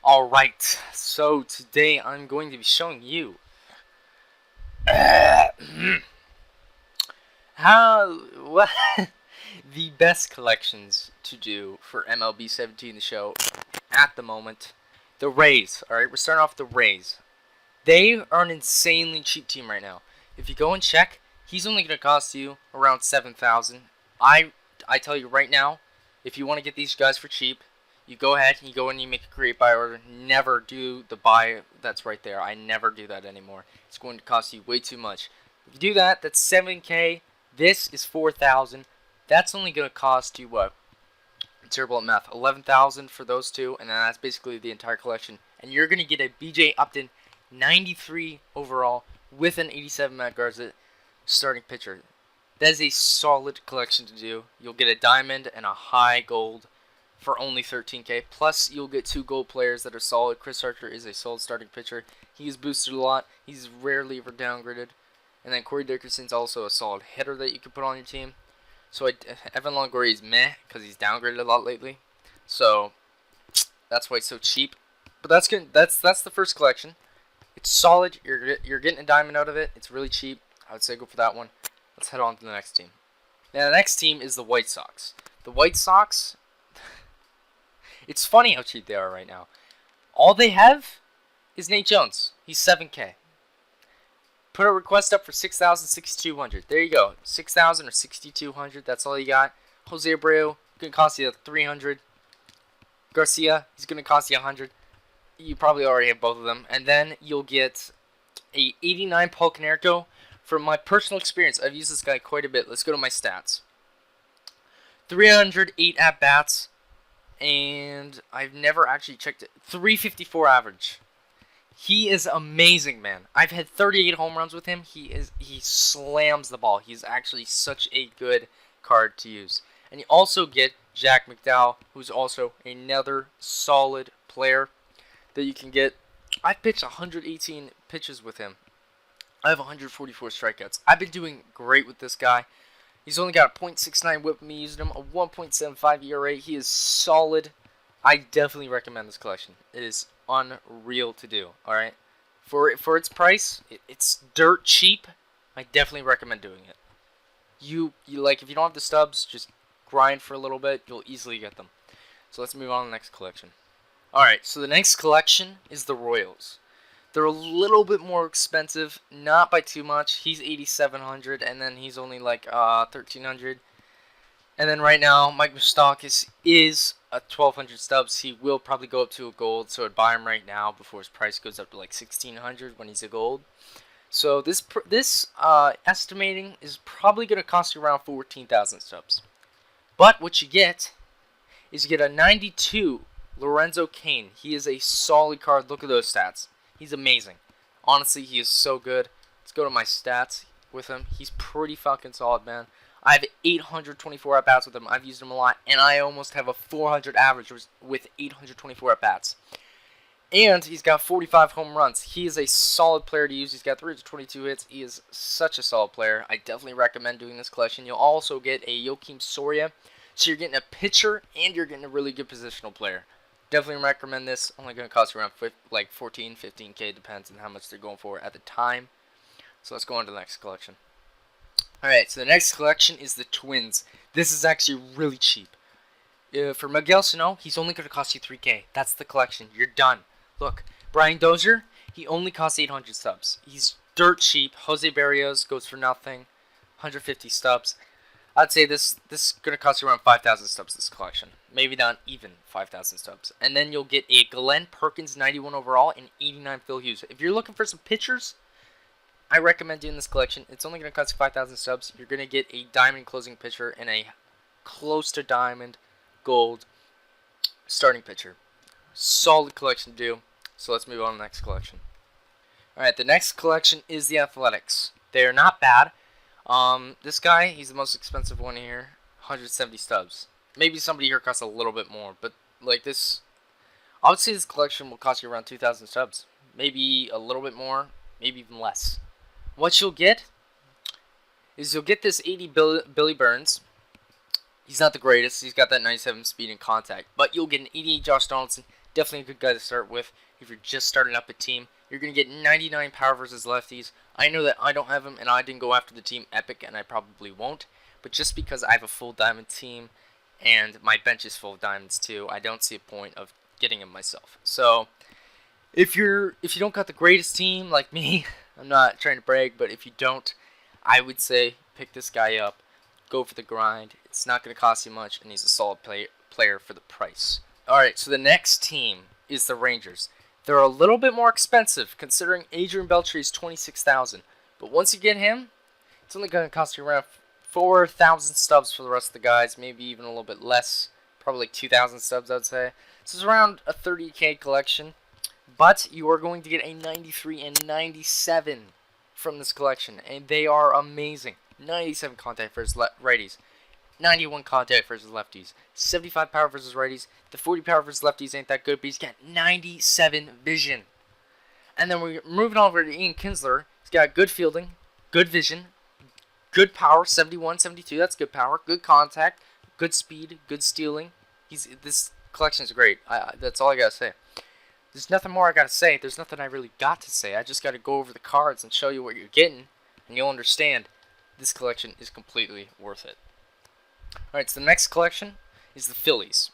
Alright, so today I'm going to be showing you how what the best collections to do for MLB 17 the show at the moment. The Rays, alright, we're starting off with the Rays. They are an insanely cheap team right now. If you go and check, he's only going to cost you around 7,000. I tell you right now, if you want to get these guys for cheap, you go ahead and you go and you make a create buy order. Never do the buy that's right there. I never do that anymore. It's going to cost you way too much. If you do that, that's 7K. This is 4,000. That's only going to cost you what? Terrible at math. 11,000 for those two, and then that's basically the entire collection. And you're going to get a BJ Upton 93 overall with an 87 Matt Garza starting pitcher. That is a solid collection to do. You'll get a diamond and a high gold for only 13K. Plus, you'll get two gold players that are solid. Chris Archer is a solid starting pitcher. He is boosted a lot. He's rarely ever downgraded. And then Corey Dickerson's also a solid hitter that you can put on your team. So Evan Longoria is meh because he's downgraded a lot lately. So that's why it's so cheap. But that's good. That's the first collection. It's solid. You're getting a diamond out of it. It's really cheap. I would say go for that one. Let's head on to the next team. Now the next team is the White Sox. The White Sox. It's funny how cheap they are right now. All they have is Nate Jones. He's 7K. Put a request up for 6,000, 6,200. There you go. 6,000 or 6,200. That's all you got. Jose Abreu, going to cost you 300. Garcia, he's going to cost you 100. You probably already have both of them. And then you'll get a 89 Paul Konerko. From my personal experience, I've used this guy quite a bit. Let's go to my stats. 308 at-bats. And I've never actually checked it. 354 average. He is amazing, man. I've had 38 home runs with him. He slams the ball. He's actually such a good card to use. And you also get Jack McDowell, who's also another solid player that you can get. I've pitched 118 pitches with him. I have 144 strikeouts. I've been doing great with this guy. He's only got a .69 whip when me using him, a 1.75 ERA. He is solid. I definitely recommend this collection. It is unreal to do. All right, for its price, it's dirt cheap. I definitely recommend doing it. You like if you don't have the stubs, just grind for a little bit. You'll easily get them. So let's move on to the next collection. All right, so the next collection is the Royals. They're a little bit more expensive, not by too much. He's 8,700, and then he's only like 1,300. And then right now, Mike Moustakas is a 1,200 stubs. He will probably go up to a gold, so I'd buy him right now before his price goes up to like 1,600 when he's a gold. So this estimating is probably going to cost you around 14,000 stubs. But what you get is you get a 92 Lorenzo Cain. He is a solid card. Look at those stats. He's amazing. Honestly, he is so good. Let's go to my stats with him. He's pretty fucking solid, man. I have 824 at-bats with him. I've used him a lot, and I almost have a 400 average with 824 at-bats. And he's got 45 home runs. He is a solid player to use. He's got 322 hits. He is such a solid player. I definitely recommend doing this collection. You'll also get a Joakim Soria. So you're getting a pitcher, and you're getting a really good positional player. Definitely recommend this. Only going to cost you around like 14, 15K. Depends on how much they're going for at the time. So let's go on to the next collection. Alright, so the next collection is the Twins. This is actually really cheap. For Miguel Sano, he's only going to cost you 3K. That's the collection. You're done. Look, Brian Dozier, he only costs 800 stubs. He's dirt cheap. Jose Barrios goes for nothing. 150 stubs. I'd say this is going to cost you around 5,000 stubs, this collection. Maybe not even 5,000 stubs. And then you'll get a Glenn Perkins 91 overall and 89 Phil Hughes. If you're looking for some pitchers, I recommend doing this collection. It's only going to cost you 5,000 stubs. You're going to get a diamond closing pitcher and a close to diamond gold starting pitcher. Solid collection to do. So let's move on to the next collection. Alright, the next collection is the Athletics. They are not bad. This guy, he's the most expensive one here. 170 stubs. Maybe somebody here costs a little bit more, but like this, I would say this collection will cost you around 2,000 stubs. Maybe a little bit more, maybe even less. What you'll get is you'll get this 80 Billy Burns. He's not the greatest. He's got that 97 speed and contact. But you'll get an 88 Josh Donaldson, Definitely a good guy to start with if you're just starting up a team. You're going to get 99 power versus lefties. I know that I don't have him, and I didn't go after the team epic, and I probably won't. But just because I have a full diamond team, and my bench is full of diamonds too, I don't see a point of getting him myself. So if you don't got the greatest team like me, I'm not trying to brag, but if you don't, I would say pick this guy up, go for the grind. It's not going to cost you much, and he's a solid player for the price. Alright, so the next team is the Rangers. They're a little bit more expensive, considering Adrian Beltre is $26,000. But once you get him, it's only going to cost you around 4,000 stubs for the rest of the guys, maybe even a little bit less, probably like 2,000 stubs, I'd say. This is around a 30k collection, but you are going to get a 93 and 97 from this collection, and they are amazing. 97 contact versus righties, 91 contact versus lefties, 75 power versus righties. The 40 power versus lefties ain't that good, but he's got 97 vision. And then we're moving over to Ian Kinsler. He's got good fielding, good vision, good power, 71, 72. That's good power, good contact, good speed, good stealing. This collection is great. That's all I gotta say. There's nothing more I gotta say. There's nothing I really got to say. I just gotta go over the cards and show you what you're getting, and you'll understand this collection is completely worth it. Alright, so the next collection is the Phillies.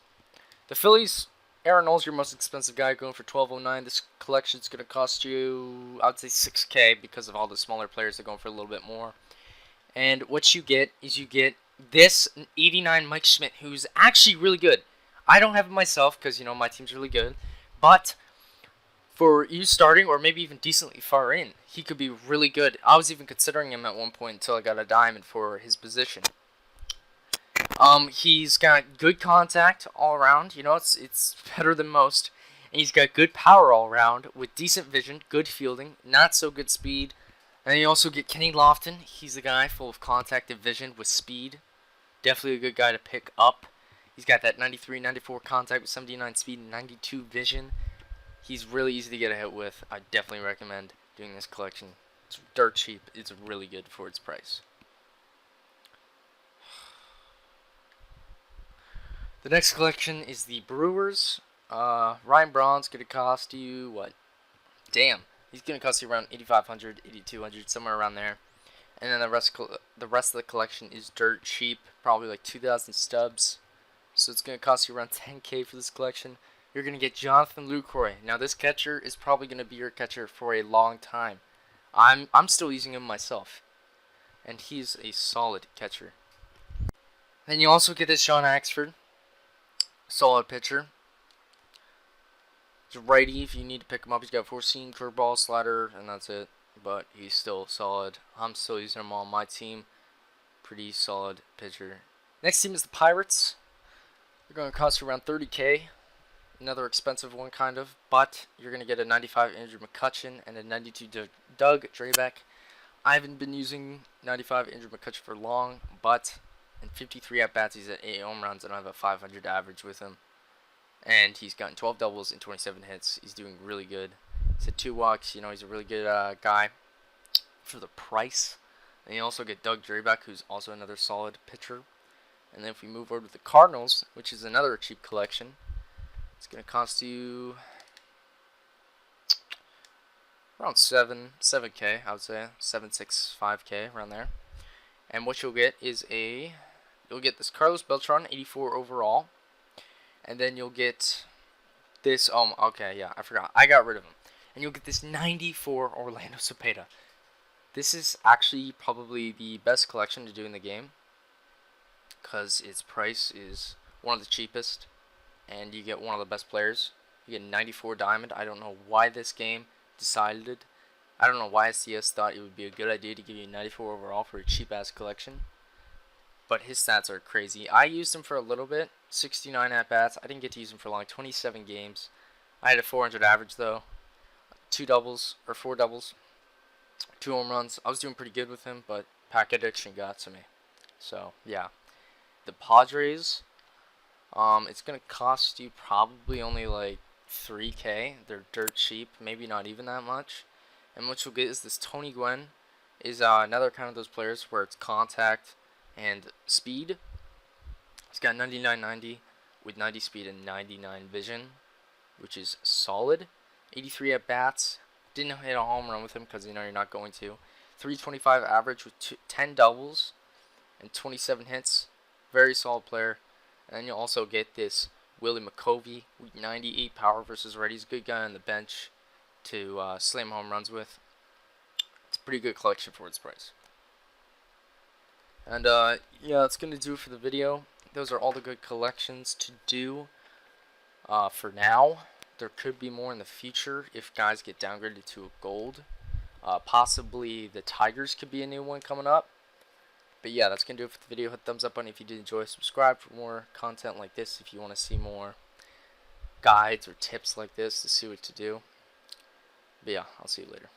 The Phillies, Aaron Nole's your most expensive guy, going for $12.09. This collection is going to cost you, I would say, $6K because of all the smaller players that are going for a little bit more. And what you get is you get this 89 Mike Schmidt, who's actually really good. I don't have him myself because, you know, my team's really good. But for you starting, or maybe even decently far in, he could be really good. I was even considering him at one point until I got a diamond for his position. He's got good contact all around. You know, it's better than most. And he's got good power all around with decent vision, good fielding, not so good speed. And you also get Kenny Lofton. He's a guy full of contact and vision with speed. Definitely a good guy to pick up. He's got that 93, 94 contact with 79 speed and 92 vision. He's really easy to get a hit with. I definitely recommend doing this collection. It's dirt cheap. It's really good for its price. The next collection is the Brewers. Ryan Braun's going to cost you, what? Damn. He's going to cost you around 8,500, 8,200, somewhere around there. And then the rest of the collection is dirt cheap, probably like 2,000 stubs. So it's going to cost you around 10K for this collection. You're going to get Jonathan Lucroy. Now this catcher is probably going to be your catcher for a long time. I'm still using him myself. And he's a solid catcher. Then you also get this Sean Axford. Solid pitcher. He's a righty if you need to pick him up. He's got 4-seam, curveball, slider, and that's it. But he's still solid. I'm still using him on my team. Pretty solid pitcher. Next team is the Pirates. They're going to cost you around 30K. Another expensive one, kind of. But you're going to get a 95 Andrew McCutchen and a 92 Doug Drabeck. I haven't been using 95 Andrew McCutchen for long, but in 53 at-bats, he's at 8 home runs, and I have a 500 average with him. And he's gotten 12 doubles and 27 hits. He's doing really good. He's at 2 walks. You know, he's a really good guy for the price. And you also get Doug Drabeck, who's also another solid pitcher. And then if we move over to the Cardinals, which is another cheap collection, it's going to cost you around 7K, I would say. 765K, around there. And what you'll get is you'll get this Carlos Beltran, 84 overall. And then you'll get this, okay, yeah, I forgot. I got rid of him. And you'll get this 94 Orlando Cepeda. This is actually probably the best collection to do in the game, because its price is one of the cheapest, and you get one of the best players. You get 94 diamond. I don't know why this game decided. I don't know why SDS thought it would be a good idea to give you 94 overall for a cheap-ass collection. But his stats are crazy. I used him for a little bit. 69 at-bats. I didn't get to use him for long. 27 games. I had a 400 average, though. 4 doubles. 2 home runs. I was doing pretty good with him, but pack addiction got to me. So, yeah. The Padres, it's going to cost you probably only like 3K. They're dirt cheap. Maybe not even that much. And what you'll get is this Tony Gwynn. Is another kind of those players where it's contact and speed. He's got 99-90 with 90 speed and 99 vision. which is solid. 83 at bats. Didn't hit a home run with him because you're not going to. 325 average with 10 doubles and 27 hits. Very solid player. And you'll also get this Willie McCovey, 98 power versus righties. Good guy on the bench to slam home runs with. It's a pretty good collection for its price. And yeah, that's going to do it for the video. Those are all the good collections to do for now. There could be more in the future if guys get downgraded to a gold. Possibly the Tigers could be a new one coming up. But yeah, that's going to do it for the video. Hit the thumbs up button if you did enjoy. Subscribe for more content like this if you want to see more guides or tips like this to see what to do. But yeah, I'll see you later.